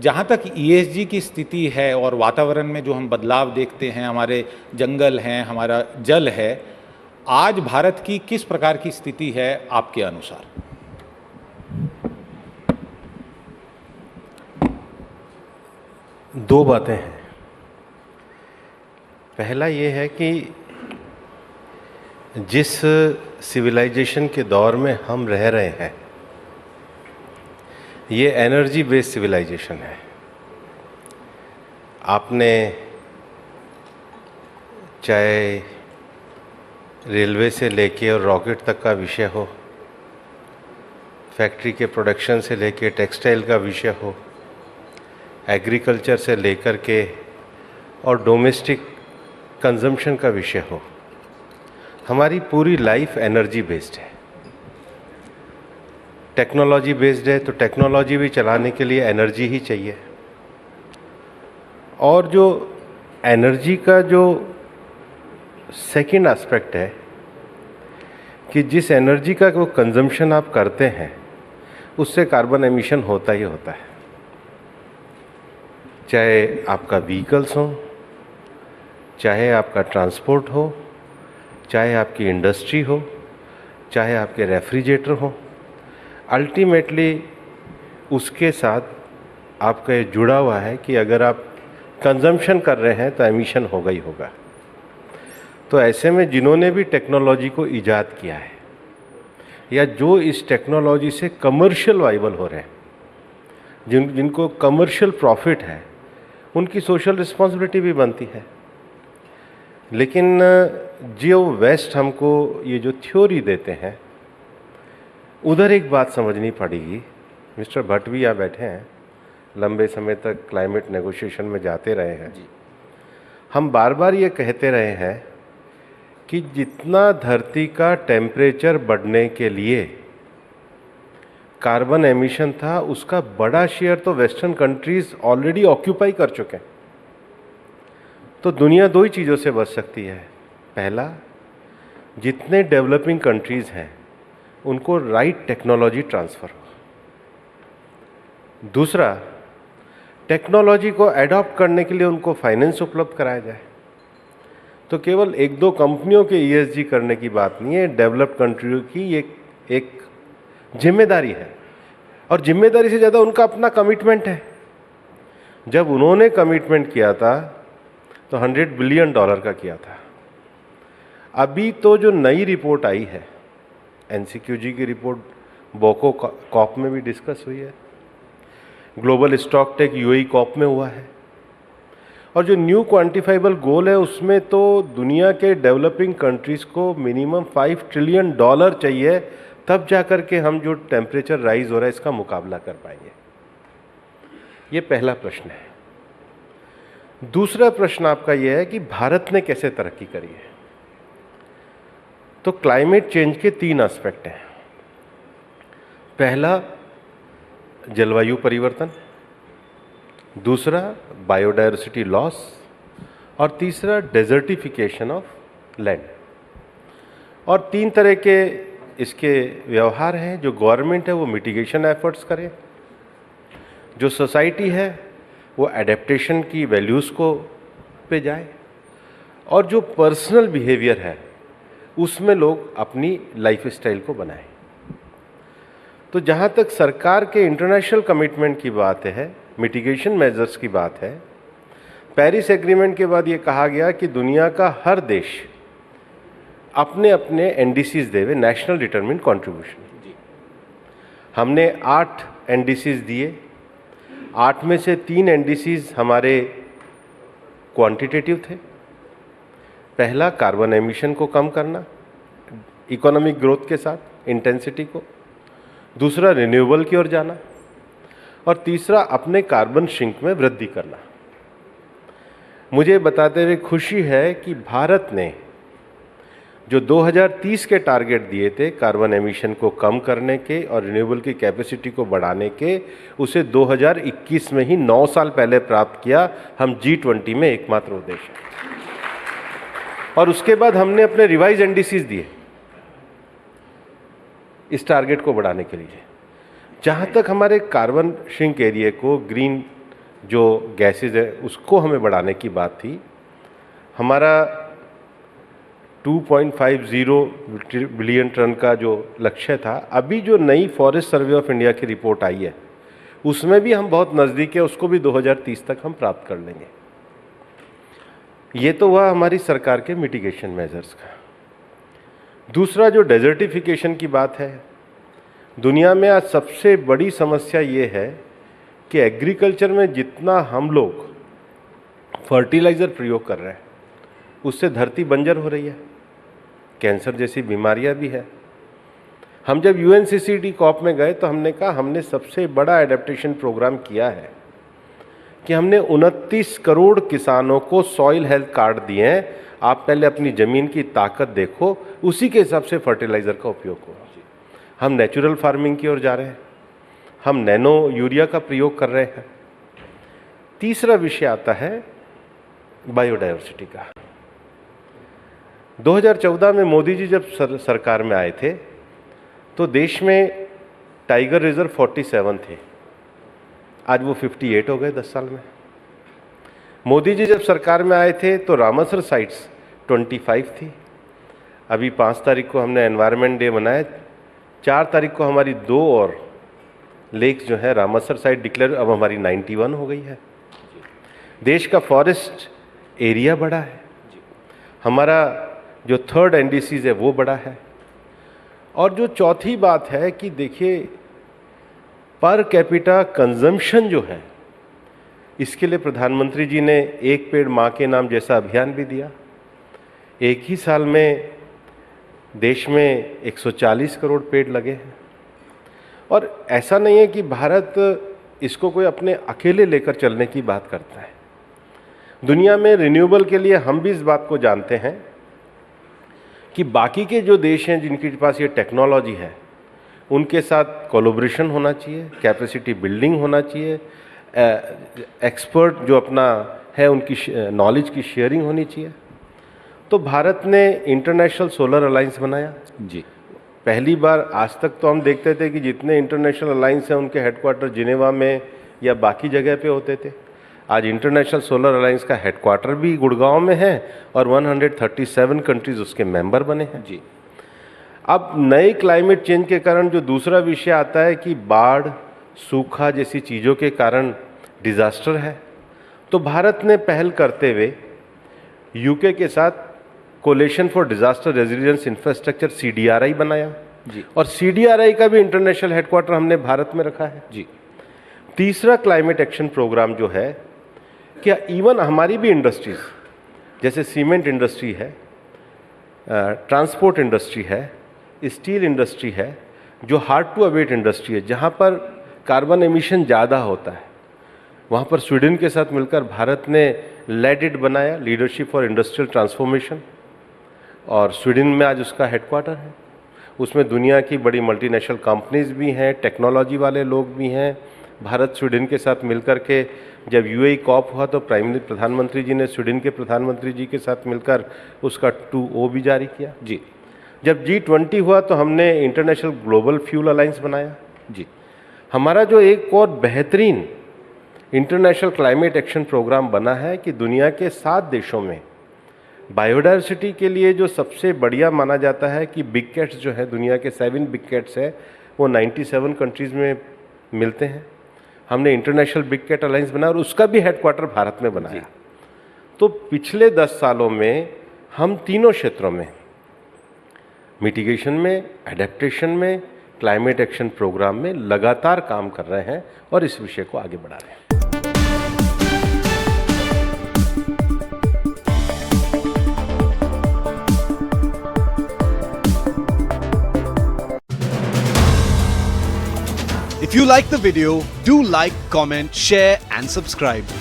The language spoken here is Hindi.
जहाँ तक ईएसजी की स्थिति है और वातावरण में जो हम बदलाव देखते हैं, हमारे जंगल हैं, हमारा जल है, आज भारत की किस प्रकार की स्थिति है आपके अनुसार? दो बातें हैं। पहला ये है कि जिस सिविलाइजेशन के दौर में हम रह रहे हैं, ये एनर्जी बेस्ड सिविलाइजेशन है। आपने चाहे रेलवे से लेके और रॉकेट तक का विषय हो, फैक्ट्री के प्रोडक्शन से लेके टेक्सटाइल का विषय हो, एग्रीकल्चर से लेकर के और डोमेस्टिक कंजम्पशन का विषय हो, हमारी पूरी लाइफ एनर्जी बेस्ड है। टेक्नोलॉजी बेस्ड है, तो टेक्नोलॉजी भी चलाने के लिए एनर्जी ही चाहिए। और जो एनर्जी का जो सेकंड एस्पेक्ट है कि जिस एनर्जी का वो कंजम्पशन आप करते हैं, उससे कार्बन एमिशन होता ही होता है। चाहे आपका व्हीकल्स हो, चाहे आपका ट्रांसपोर्ट हो, चाहे आपकी इंडस्ट्री हो, चाहे आपके रेफ्रिजरेटर हो, अल्टीमेटली उसके साथ आपका ये जुड़ा हुआ है कि अगर आप कंजम्पशन कर रहे हैं तो एमिशन होगा ही होगा। तो ऐसे में जिन्होंने भी टेक्नोलॉजी को ईजाद किया है या जो इस टेक्नोलॉजी से कमर्शियल वाइबल हो रहे हैं, जिनको कमर्शियल प्रॉफिट है, उनकी सोशल रिस्पॉन्सिबिलिटी भी बनती है। लेकिन जो वेस्ट हमको ये जो थ्योरी देते हैं, उधर एक बात समझनी पड़ेगी। मिस्टर भट्ट भी यहाँ बैठे हैं, लंबे समय तक क्लाइमेट नेगोशिएशन में जाते रहे हैं। हम बार बार ये कहते रहे हैं कि जितना धरती का टेम्परेचर बढ़ने के लिए कार्बन एमिशन था, उसका बड़ा शेयर तो वेस्टर्न कंट्रीज ऑलरेडी ऑक्यूपाई कर चुके हैं। तो दुनिया दो ही चीज़ों से बच सकती है। पहला, जितने डेवलपिंग कंट्रीज हैं उनको राइट टेक्नोलॉजी ट्रांसफ़र हो। दूसरा, टेक्नोलॉजी को एडॉप्ट करने के लिए उनको फाइनेंस उपलब्ध कराया जाए। तो केवल एक दो कंपनियों के ईएसजी करने की बात नहीं है, डेवलप्ड कंट्रियों की एक जिम्मेदारी है। और जिम्मेदारी से ज़्यादा उनका अपना कमिटमेंट है। जब उन्होंने कमिटमेंट किया था तो $100 बिलियन का किया था। अभी तो जो नई रिपोर्ट आई है, एनसीक्यूजी की रिपोर्ट बोको कॉप में भी डिस्कस हुई है, global stock take UAE COP में हुआ है, और जो न्यू क्वांटिफाइबल गोल है उसमें तो दुनिया के डेवलपिंग कंट्रीज़ को मिनिमम $5 ट्रिलियन चाहिए, तब जाकर के हम जो टेम्परेचर राइज हो रहा है इसका मुकाबला कर पाएंगे। ये पहला प्रश्न है। दूसरा प्रश्न आपका यह है कि भारत ने कैसे तरक्की करी है। तो क्लाइमेट चेंज के 3 एस्पेक्ट हैं। पहला, जलवायु परिवर्तन, दूसरा बायोडायवर्सिटी लॉस, और तीसरा डेजर्टिफिकेशन ऑफ लैंड। और 3 तरह के इसके व्यवहार हैं। जो गवर्नमेंट है वो मिटिगेशन एफर्ट्स करे, जो सोसाइटी है वो एडेप्टेशन की वैल्यूज़ को पे जाए, और जो पर्सनल बिहेवियर है उसमें लोग अपनी लाइफस्टाइल को बनाएं। तो जहाँ तक सरकार के इंटरनेशनल कमिटमेंट की बात है, मिटिगेशन मेजर्स की बात है, पेरिस एग्रीमेंट के बाद ये कहा गया कि दुनिया का हर देश अपने अपने एनडीसीज देवे, नेशनल डिटरमिन्ड कंट्रीब्यूशन। हमने 8 एनडीसीज दिए। 8 में से 3 एनडीसीज हमारे क्वांटिटेटिव थे। पहला, कार्बन एमिशन को कम करना इकोनॉमिक ग्रोथ के साथ इंटेंसिटी को, दूसरा रिन्यूएबल की ओर जाना, और तीसरा अपने कार्बन सिंक में वृद्धि करना। मुझे बताते हुए खुशी है कि भारत ने जो 2030 के टारगेट दिए थे कार्बन एमिशन को कम करने के और रिन्यूएबल की कैपेसिटी को बढ़ाने के, उसे 2021 में ही 9 साल पहले प्राप्त किया। हम G20 में एकमात्र देश हैं। और उसके बाद हमने अपने रिवाइज एनडीसीज दिए इस टारगेट को बढ़ाने के लिए। जहाँ तक हमारे कार्बन सिंक एरिया को, ग्रीन जो गैसेज है उसको हमें बढ़ाने की बात थी। हमारा 2.50 बिलियन टन का जो लक्ष्य था, अभी जो नई फॉरेस्ट सर्वे ऑफ इंडिया की रिपोर्ट आई है उसमें भी हम बहुत नज़दीक है, उसको भी 2030 तक हम प्राप्त कर लेंगे। ये तो हुआ हमारी सरकार के मिटिगेशन मेजर्स का। दूसरा जो डेजर्टिफिकेशन की बात है, दुनिया में आज सबसे बड़ी समस्या ये है कि एग्रीकल्चर में जितना हम लोग फर्टिलाइज़र प्रयोग कर रहे हैं उससे धरती बंजर हो रही है, कैंसर जैसी बीमारियां भी है। हम जब UNCCD कॉप में गए तो हमने कहा हमने सबसे बड़ा एडेप्टेशन प्रोग्राम किया है कि हमने 29 करोड़ किसानों को सॉइल हेल्थ कार्ड दिए हैं। आप पहले अपनी ज़मीन की ताकत देखो, उसी के हिसाब से फर्टिलाइज़र का उपयोग करो। हम नेचुरल फार्मिंग की ओर जा रहे हैं, हम नैनो यूरिया का प्रयोग कर रहे हैं। तीसरा विषय आता है बायोडायवर्सिटी का। 2014 में मोदी जी जब सरकार में आए थे तो देश में टाइगर रिजर्व 47 थे, आज वो 58 हो गए 10 साल में। मोदी जी जब सरकार में आए थे तो रामसर साइट्स 25 थी। अभी 5 तारीख को हमने एनवायरनमेंट डे मनाया, 4 तारीख को हमारी 2 और लेक्स जो है रामसर साइट डिक्लेयर, अब हमारी 91 हो गई है। देश का फॉरेस्ट एरिया बढ़ा है, हमारा जो 3rd NDCs है वो बड़ा है। और जो चौथी बात है कि देखिए पर कैपिटा कंजम्पशन जो है, इसके लिए प्रधानमंत्री जी ने एक पेड़ माँ के नाम जैसा अभियान भी दिया। एक ही साल में देश में 140 करोड़ पेड़ लगे हैं। और ऐसा नहीं है कि भारत इसको कोई अपने अकेले लेकर चलने की बात करता है। दुनिया में रिन्यूएबल के लिए हम भी इस बात को जानते हैं कि बाकी के जो देश हैं जिनके पास ये टेक्नोलॉजी है उनके साथ कोलैबोरेशन होना चाहिए, कैपेसिटी बिल्डिंग होना चाहिए, एक्सपर्ट जो अपना है उनकी नॉलेज की शेयरिंग होनी चाहिए। तो भारत ने इंटरनेशनल सोलर अलायंस बनाया जी। पहली बार। आज तक तो हम देखते थे कि जितने इंटरनेशनल अलायंस हैं उनके हेडक्वार्टर जिनेवा में या बाकी जगह पे होते थे। आज इंटरनेशनल सोलर अलायंस का हेडक्वार्टर भी गुड़गांव में है और 137 कंट्रीज उसके मेंबर बने हैं जी। अब नए क्लाइमेट चेंज के कारण जो दूसरा विषय आता है कि बाढ़, सूखा जैसी चीज़ों के कारण डिज़ास्टर है, तो भारत ने पहल करते हुए यूके के साथ coalition for disaster resilience infrastructure CDRI बनाया जी। और CDRI का भी इंटरनेशनल हेडक्वार्टर हमने भारत में रखा है जी। तीसरा क्लाइमेट एक्शन प्रोग्राम जो है, क्या इवन हमारी भी इंडस्ट्रीज जैसे सीमेंट इंडस्ट्री है, ट्रांसपोर्ट इंडस्ट्री है, स्टील इंडस्ट्री है, जो हार्ड टू अबेट इंडस्ट्री है, जहाँ पर कार्बन एमिशन ज़्यादा होता है, वहाँ पर स्वीडन के साथ मिलकर भारत ने लेड बनाया, लीडरशिप फॉर इंडस्ट्रियल ट्रांसफॉर्मेशन, और स्वीडन में आज उसका हेडक्वार्टर है। उसमें दुनिया की बड़ी मल्टीनेशनल कंपनीज भी हैं, टेक्नोलॉजी वाले लोग भी हैं। भारत स्वीडन के साथ मिलकर के जब UAE कॉप हुआ तो प्रधानमंत्री जी ने स्वीडन के प्रधानमंत्री जी के साथ मिलकर उसका 2O भी जारी किया जी। जब G20 हुआ तो हमने इंटरनेशनल ग्लोबल फ्यूल अलायंस बनाया जी। हमारा जो एक और बेहतरीन इंटरनेशनल क्लाइमेट एक्शन प्रोग्राम बना है कि दुनिया के 7 देशों में बायोडायवर्सिटी के लिए जो सबसे बढ़िया माना जाता है कि बिग कैट्स जो है, दुनिया के 7 बिग कैट्स है, वो 97 कंट्रीज़ में मिलते हैं। हमने इंटरनेशनल बिग कैट अलायंस बनाया और उसका भी हेडक्वार्टर भारत में बनाया। तो पिछले 10 सालों में हम तीनों क्षेत्रों में, मिटिगेशन में, एडेप्टेशन में, क्लाइमेट एक्शन प्रोग्राम में लगातार काम कर रहे हैं और इस विषय को आगे बढ़ा रहे हैं। If you like the video, do like, comment, share and subscribe.